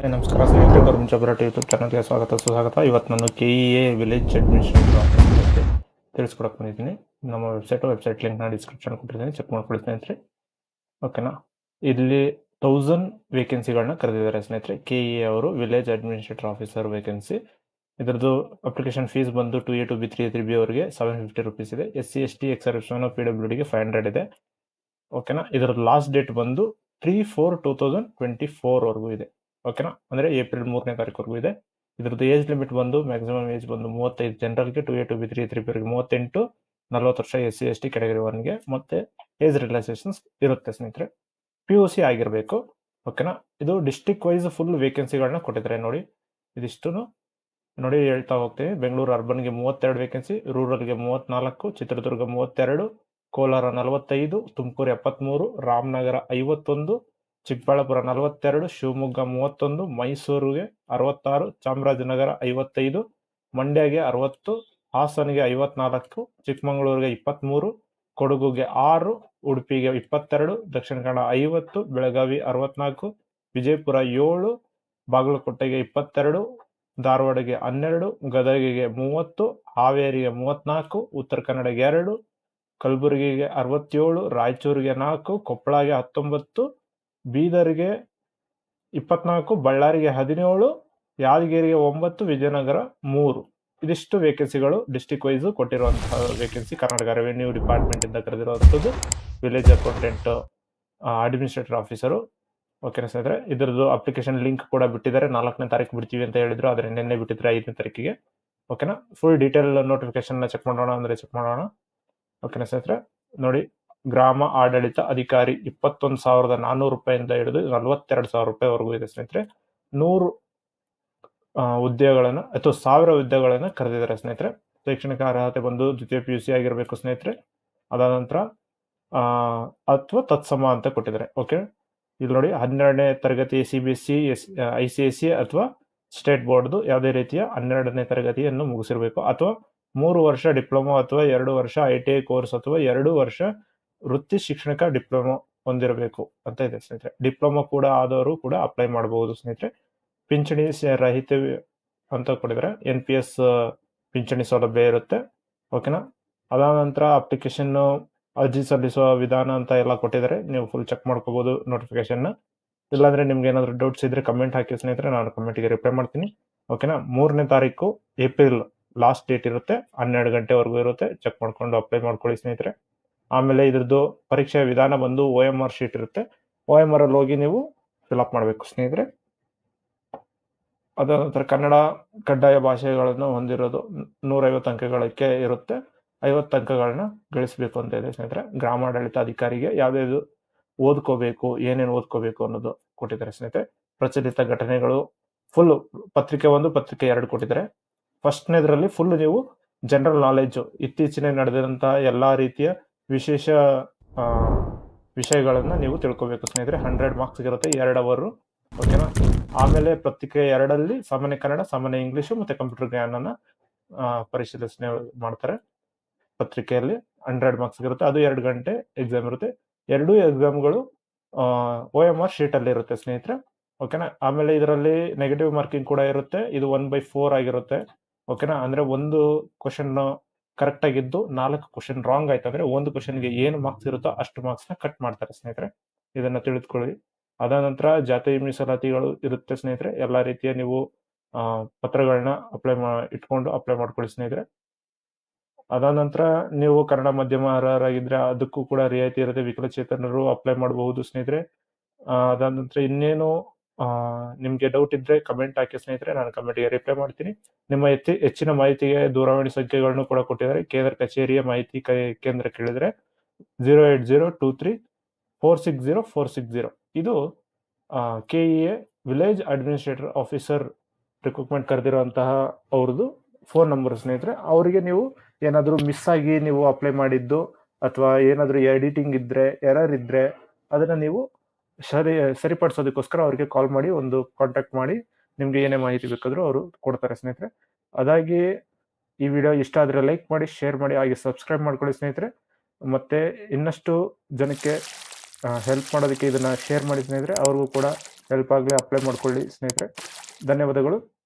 ನಮಸ್ಕಾರ ಸ್ನೇಹಿತರೆ, government job YouTube ಚಾನಲ್ಗೆ ಸುಸ್ವಾಗತ. ಇವತ್ತು ನಾನು KEA ವಿಲೇಜ್ ಅಡ್ಮಿನಿಸ್ಟ್ರೇಟರ್ ಆಫೀಸ್ ಬಗ್ಗೆ ತಿಳಿಸ್ಕೊಡಕ್ಕೆ ಬಂದಿದ್ದೀನಿ. ನಮ್ಮ ವೆಬ್ಸೈಟ್ ಲಿಂಕ್ನ ಡಿಸ್ಕ್ರಿಪ್ಷನ್ ಕೊಟ್ಟಿದ್ದೀನಿ, ಚೆಕ್ ಮಾಡ್ಕೊಳ್ಳಿ ಸ್ನೇಹಿತರೆ. ಓಕೆನಾ, ಇಲ್ಲಿ 1000 ವೇಕೆನ್ಸಿಗಳನ್ನ ಕರೆದಿದ್ದಾರೆ ಸ್ನೇಹಿತರೆ. KEA ಅವರು ವಿಲೇಜ್ ಅಡ್ಮಿನಿಸ್ಟ್ರೇಟರ್ ಆಫೀಸರ್ ವೇಕೆನ್ಸಿ. ಇದರದ್ದು ಅಪ್ಲಿಕೇಶನ್ ಫೀಸ್ ಬಂದು 2A 2B 3A 3B ಅವರಿಗೆ 750 ರೂಪೀಸ್ ಇದೆ. SC ST ಎಕ್ಸರ್ವಿಸ್ಮೆನ್ PWDಗೆ 500 ಇದೆ. ಓಕೆನಾ, ಇದರ ಲಾಸ್ಟ್ ಡೇಟ್ ಬಂದು 3/4/2024 ವರೆಗೂ ಇದೆ. ಓಕೆನಾ, ಅಂದರೆ ಏಪ್ರಿಲ್ 3ನೇ ತಾರೀಕುವರೆಗೂ ಇದೆ. ಇದ್ರದ್ದು ಏಜ್ ಲಿಮಿಟ್ ಬಂದು ಮ್ಯಾಕ್ಸಿಮಮ್ ಏಜ್ ಬಂದು 35 ಜನರಲ್ಗೆ, 2A 2B 3A 3B ಅವರಿಗೆ 38, 40 ವರ್ಷ SC ST ಕ್ಯಾಟಗರಿ 1ಗೆ, ಮತ್ತೆ ಏಜ್ ರಿಲ್ಯಾಕ್ಸೇಷನ್ಸ್ ಇರುತ್ತೆ ಸ್ನೇಹಿತರೆ. PUC ಆಗಿರಬೇಕು. ಓಕೆನಾ, ಇದು ಡಿಸ್ಟಿಕ್ ವೈಸ್ ಫುಲ್ ವೇಕೆನ್ಸಿಗಳನ್ನ ಕೊಟ್ಟಿದ್ದಾರೆ ನೋಡಿ. ಇದಿಷ್ಟು ನೋಡಿ ಹೇಳ್ತಾ ಹೋಗ್ತೀನಿ. ಬೆಂಗಳೂರು ಅರ್ಬನ್ಗೆ 32 ವೇಕೆನ್ಸಿ, ರೂರಲ್ಗೆ 34, ಚಿತ್ರದುರ್ಗ 32, ಕೋಲಾರ 45, ತುಮಕೂರು 73, ರಾಮನಗರ 51, ಚಿಕ್ಕಬಳ್ಳಾಪುರ 42, ಶಿವಮೊಗ್ಗ 31, ಮೈಸೂರಿಗೆ 66, ಚಾಮರಾಜನಗರ 55, ಮಂಡ್ಯಗೆ 60, ಹಾಸನಿಗೆ 54, ಚಿಕ್ಕಮಗಳೂರಿಗೆ 23, ಕೊಡಗುಗೆ 6, ಉಡುಪಿಗೆ 22, ದಕ್ಷಿಣ ಕನ್ನಡ 50, ಬೆಳಗಾವಿ 64, ವಿಜಯಪುರ 7, ಬಾಗಲಕೋಟೆಗೆ 22, ಧಾರವಾಡಗೆ 12, ಗದಗಿಗೆ 30, ಹಾವೇರಿಗೆ 34, ಉತ್ತರ ಕನ್ನಡಗೆ 2, ಕಲಬುರಗಿಗೆ 67, ರಾಯಚೂರಿಗೆ 4, ಕೊಪ್ಪಳಗೆ 19, ಬೀದರ್ಗೆ 24, ಬಳ್ಳಾರಿಗೆ 17, ಯಾದಗಿರಿಗೆ 9, ವಿಜಯನಗರ 3. ಇದಿಷ್ಟು ವೇಕೆನ್ಸಿಗಳು ಡಿಸ್ಟಿಕ್ ವೈಸ್ ಕೊಟ್ಟಿರುವಂತಹ ವೇಕೆನ್ಸಿ. ಕರ್ನಾಟಕ ರೆವೆನ್ಯೂ ಡಿಪಾರ್ಟ್ಮೆಂಟ್ ಇಂದ ಕರೆದಿರುವಂಥದ್ದು ವಿಲೇಜ್ ಅಕೌಂಟೆಂಟ್ ಅಡ್ಮಿನಿಸ್ಟ್ರೇಟರ್ ಆಫೀಸರು. ಓಕೆನಾ ಸ್ನೇಹಿತರೆ, ಇದರದ್ದು ಅಪ್ಲಿಕೇಶನ್ ಲಿಂಕ್ ಕೂಡ ಬಿಟ್ಟಿದ್ದಾರೆ. 4ನೇ ತಾರೀಕು ಬಿಡ್ತೀವಿ ಅಂತ ಹೇಳಿದ್ರು, ಆದರೆ ನಿನ್ನೆ ಬಿಟ್ಟಿದ್ರೆ 5ನೇ ತಾರೀಕಿಗೆ. ಓಕೆನಾ, ಫುಲ್ ಡೀಟೇಲ್ ನೋಟಿಫಿಕೇಶನ್ ಚೆಕ್ ಮಾಡೋಣ ಅಂದರೆ ಚೆಕ್ ಮಾಡೋಣ. ಓಕೆನಾ ಸ್ನೇಹಿತರೆ, ನೋಡಿ, ಗ್ರಾಮ ಆಡಳಿತ ಅಧಿಕಾರಿ 21,400 ರೂಪಾಯಿಂದ ಹಿಡಿದು 42,000 ರೂಪಾಯಿವರೆಗೂ ಇದೆ ಸ್ನೇಹಿತರೆ. 100 ಹುದ್ದೆಗಳನ್ನು ಅಥವಾ 1000 ಹುದ್ದೆಗಳನ್ನು ಕರೆದಿದ್ದಾರೆ ಸ್ನೇಹಿತರೆ. ಶೈಕ್ಷಣಿಕ ಅರ್ಹತೆ ಬಂದು ದ್ವಿತೀಯ PUC ಆಗಿರಬೇಕು ಸ್ನೇಹಿತರೆ. ಅದಾದ ನಂತರ ಅಥವಾ ತತ್ಸಮ ಅಂತ ಕೊಟ್ಟಿದ್ದಾರೆ. ಓಕೆ, ಇಲ್ಲಿ ನೋಡಿ, 12ನೇ ತರಗತಿ CBSE, ICSE ಅಥವಾ ಸ್ಟೇಟ್ ಬೋರ್ಡ್ದು ಯಾವುದೇ ರೀತಿಯ 12ನೇ ತರಗತಿಯನ್ನು ಮುಗಿಸಿರಬೇಕು, ಅಥವಾ 3 ವರ್ಷ ಡಿಪ್ಲೊಮಾ ಅಥವಾ 2 ವರ್ಷ ITI ಕೋರ್ಸ್ ಅಥವಾ 2 ವರ್ಷ ವೃತ್ತಿ ಶಿಕ್ಷಣಿಕ ಡಿಪ್ಲೊಮಾ ಹೊಂದಿರಬೇಕು ಅಂತ ಇದೆ ಸ್ನೇಹಿತರೆ. ಡಿಪ್ಲೊಮಾ ಕೂಡ ಆದವರು ಕೂಡ ಅಪ್ಲೈ ಮಾಡಬಹುದು ಸ್ನೇಹಿತರೆ. ಪಿಂಚಣಿ ರಹಿತ ಅಂತ ಕೊಟ್ಟಿದ್ದಾರೆ. NPS ಪಿಂಚಣಿ ಸೌಲಭ್ಯ ಇರುತ್ತೆ. ಓಕೆನಾ, ಅದಾದ ನಂತರ ಅಪ್ಲಿಕೇಶನ್ ಅರ್ಜಿ ಸಲ್ಲಿಸುವ ವಿಧಾನ ಅಂತ ಎಲ್ಲ ಕೊಟ್ಟಿದ್ದಾರೆ. ನೀವು ಫುಲ್ ಚೆಕ್ ಮಾಡ್ಕೋಬಹುದು ನೋಟಿಫಿಕೇಶನ್. ಇಲ್ಲಾಂದ್ರೆ ನಿಮ್ಗೆ ಏನಾದ್ರು ಡೌಟ್ಸ್ ಇದ್ರೆ ಕಮೆಂಟ್ ಹಾಕಿ ಸ್ನೇಹಿತರೆ, ನಾನು ಕಮೆಂಟ್ಗೆ ರಿಪ್ಲೈ ಮಾಡ್ತೀನಿ. ಓಕೆನಾ, 3ನೇ ತಾರೀಕು ಏಪ್ರಿಲ್ ಲಾಸ್ಟ್ ಡೇಟ್ ಇರುತ್ತೆ. 12 ಗಂಟೆವರೆಗೂ ಇರುತ್ತೆ. ಚೆಕ್ ಮಾಡ್ಕೊಂಡು ಅಪ್ಲೈ ಮಾಡ್ಕೊಳ್ಳಿ ಸ್ನೇಹಿತರೆ. ಆಮೇಲೆ ಇದ್ರದ್ದು ಪರೀಕ್ಷೆಯ ವಿಧಾನ ಬಂದು OMR ಶೀಟ್ ಇರುತ್ತೆ. OMR ಅಲ್ಲಿ ಹೋಗಿ ನೀವು ಫಿಲ್ಅಪ್ ಮಾಡಬೇಕು ಸ್ನೇಹಿತರೆ. ಅದಾದ ನಂತರ ಕನ್ನಡ ಕಡ್ಡಾಯ ಭಾಷೆಗಳನ್ನು ಹೊಂದಿರೋದು 150 ಅಂಕಗಳಕ್ಕೆ ಇರುತ್ತೆ. 50 ಅಂಕಗಳನ್ನ ಗಳಿಸಬೇಕು ಅಂತ ಇದೆ ಸ್ನೇಹಿತರೆ. ಗ್ರಾಮಾಡಳಿತ ಅಧಿಕಾರಿಗೆ ಯಾವ್ಯಾವುದು ಓದ್ಕೋಬೇಕು, ಏನೇನು ಓದ್ಕೋಬೇಕು ಅನ್ನೋದು ಕೊಟ್ಟಿದ್ದಾರೆ ಸ್ನೇಹಿತರೆ. ಪ್ರಚಲಿತ ಘಟನೆಗಳು ಫುಲ್ ಪತ್ರಿಕೆ 1, ಪತ್ರಿಕೆ 2 ಕೊಟ್ಟಿದ್ದಾರೆ. ಫಸ್ಟ್ನೇದ್ರಲ್ಲಿ ಫುಲ್ ನೀವು ಜನರಲ್ ನಾಲೆಡ್ಜ್, ಇತ್ತೀಚಿನ ನಡೆದಿರುವಂತಹ ಎಲ್ಲಾ ರೀತಿಯ ವಿಶೇಷ ವಿಷಯಗಳನ್ನ ನೀವು ತಿಳ್ಕೋಬೇಕು ಸ್ನೇಹಿತರೆ. 100 ಮಾರ್ಕ್ಸ್ ಇರುತ್ತೆ, 2 ಅವರು. ಓಕೆನಾ, ಆಮೇಲೆ ಪತ್ರಿಕೆ 2ಅಲ್ಲಿ ಸಾಮಾನ್ಯ ಕನ್ನಡ, ಸಾಮಾನ್ಯ ಇಂಗ್ಲಿಷು ಮತ್ತೆ ಕಂಪ್ಯೂಟರ್ ಜ್ಞಾನನ ಪರಿಶೀಲನೆ ಮಾಡ್ತಾರೆ. ಪತ್ರಿಕೆಯಲ್ಲಿ 100 ಮಾರ್ಕ್ಸ್ ಇರುತ್ತೆ, ಅದು 2 ಗಂಟೆ ಎಕ್ಸಾಮ್ ಇರುತ್ತೆ. 2 ಎಕ್ಸಾಮ್ಗಳು OMR ಶೀಟ್ ಅಲ್ಲಿ ಇರುತ್ತೆ ಸ್ನೇಹಿತರೆ. ಓಕೆನಾ, ಆಮೇಲೆ ಇದರಲ್ಲಿ ನೆಗೆಟಿವ್ ಮಾರ್ಕಿಂಗ್ ಕೂಡ ಇರುತ್ತೆ. ಇದು 1/4 ಆಗಿರುತ್ತೆ. ಓಕೆನಾ, ಅಂದ್ರೆ ಒಂದು ಕ್ವಶನ್ ಕರೆಕ್ಟ್ ಆಗಿದ್ದು 4 ಕ್ವಶನ್ ರಾಂಗ್ ಆಯ್ತು ಅಂದ್ರೆ ಒಂದು ಕ್ವಶನ್ಗೆ ಏನು ಮಾರ್ಕ್ಸ್ ಇರುತ್ತೋ ಅಷ್ಟು ಮಾರ್ಕ್ಸ್ ನ ಕಟ್ ಮಾಡ್ತಾರೆ ಸ್ನೇಹಿತರೆ. ಇದನ್ನ ತಿಳಿದುಕೊಳ್ಳಿ. ಅದಾದ ನಂತರ ಜಾತಿ ಮೀಸಲಾತಿಗಳು ಇರುತ್ತೆ ಸ್ನೇಹಿತರೆ. ಎಲ್ಲಾ ರೀತಿಯ ನೀವು ಪತ್ರಗಳನ್ನ ಇಟ್ಕೊಂಡು ಅಪ್ಲೈ ಮಾಡ್ಕೊಳ್ಳಿ ಸ್ನೇಹಿತರೆ. ಅದಾದ ನಂತರ ನೀವು ಕನ್ನಡ ಮಾಧ್ಯಮ ಅರ್ಹರಾಗಿದ್ರೆ ಅದಕ್ಕೂ ಕೂಡ ರಿಯಾಯಿತಿ ಇರುತ್ತೆ. ವಿಕಲಚೇತನರು ಅಪ್ಲೈ ಮಾಡಬಹುದು ಸ್ನೇಹಿತರೆ. ಅದಾದ ನಂತರ ಇನ್ನೇನು ನಿಮ್ಗೆ ಡೌಟ್ ಇದ್ರೆ ಕಮೆಂಟ್ ಹಾಕಿ ಸ್ನೇಹಿತರೆ, ನಾನು ಕಮೆಂಟ್ಗೆ ರಿಪ್ಲೈ ಮಾಡ್ತೀನಿ. ನಿಮ್ಮ ಹೆಚ್ಚಿನ ಮಾಹಿತಿಗೆ ದೂರವಾಣಿ ಸಂಖ್ಯೆಗಳನ್ನು ಕೂಡ ಕೊಟ್ಟಿದ್ದಾರೆ. ಕೇಂದ್ರ ಕಚೇರಿಯ ಮಾಹಿತಿ ಕೇಂದ್ರ ಕೇಳಿದ್ರೆ 08023460460. ಇದು KEA village administrator officer recruitment ಕರೆದಿರುವಂತಹ ಅವ್ರದ್ದು ಫೋನ್ ನಂಬರ್ ಸ್ನೇಹಿತರೆ. ಅವರಿಗೆ ನೀವು ಏನಾದರೂ ಮಿಸ್ ಆಗಿ ನೀವು ಅಪ್ಲೈ ಮಾಡಿದ್ದು ಅಥವಾ ಏನಾದರೂ ಎಡಿಟಿಂಗ್ ಇದ್ರೆ, ಎರರ್ ಇದ್ರೆ ಅದನ್ನ ನೀವು ಸರಿಪಡಿಸೋದಕ್ಕೋಸ್ಕರ ಅವರಿಗೆ ಕಾಲ್ ಮಾಡಿ, ಒಂದು ಕಾಂಟ್ಯಾಕ್ಟ್ ಮಾಡಿ, ನಿಮ್ಗೆ ಏನೇ ಮಾಹಿತಿ ಬೇಕಾದ್ರೂ ಅವರು ಕೊಡ್ತಾರೆ ಸ್ನೇಹಿತರೆ. ಅದಾಗಿ ಈ ವಿಡಿಯೋ ಇಷ್ಟ ಆದ್ರೆ ಲೈಕ್ ಮಾಡಿ, ಶೇರ್ ಮಾಡಿ, ಹಾಗೆ ಸಬ್ಸ್ಕ್ರೈಬ್ ಮಾಡ್ಕೊಳ್ಳಿ ಸ್ನೇಹಿತರೆ. ಮತ್ತೆ ಇನ್ನಷ್ಟು ಜನಕ್ಕೆ ಹೆಲ್ಪ್ ಮಾಡೋದಕ್ಕೆ ಇದನ್ನ ಶೇರ್ ಮಾಡಿ ಸ್ನೇಹಿತರೆ. ಅವ್ರಿಗೂ ಕೂಡ ಹೆಲ್ಪ್ ಆಗಲಿ ಅಪ್ಲೈ ಮಾಡ್ಕೊಳ್ಳಿ ಸ್ನೇಹಿತರೆ. ಧನ್ಯವಾದಗಳು.